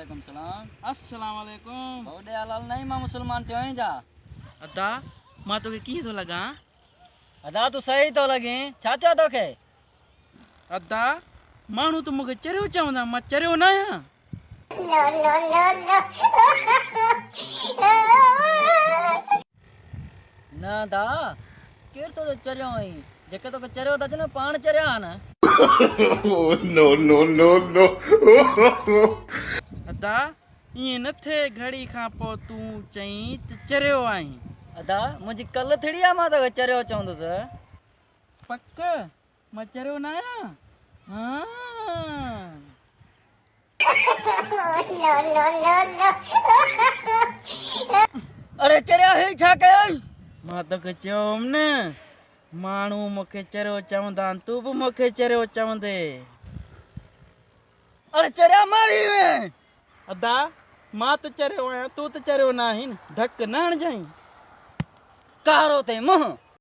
वालेकुम सलाम। अस्सलाम वालेकुम। होॾे हलाल नहीं मां मुसलमान थियो आहीं जा। अदा मां तोखे कीअं थो लॻां? अदा तू सही तो लॻी, छा थियो तोखे? अदा माण्हू त मूंखे चरियो चवंदा, मां चरियो न आहियां। न दा केरु तो चरियो आहीं? जेके तोखे चरियो था न पाण चरिया आहिनि। No, no, no, no. अदा ईअं न थिए घड़ी खां पोइ तूं चईं त चरियो आहीं। अदा मुंहिंजी कल्ह थड़ी आहे मां तोखे चरियो चवंदुसि। पक मां चरियो न आहियां। हाँ। अरे चरिया ही छा कयो? मां तोखे चयोमि न माण्हू मूंखे चरियो चवंदा आहिनि, तूं बि मूंखे चरियो चवंदे। अरे चरिया मारी में अदा मां त चरियो आहियां, तूं त चरियो न आहीं। धक न हणजांइ। कारो ते मुंह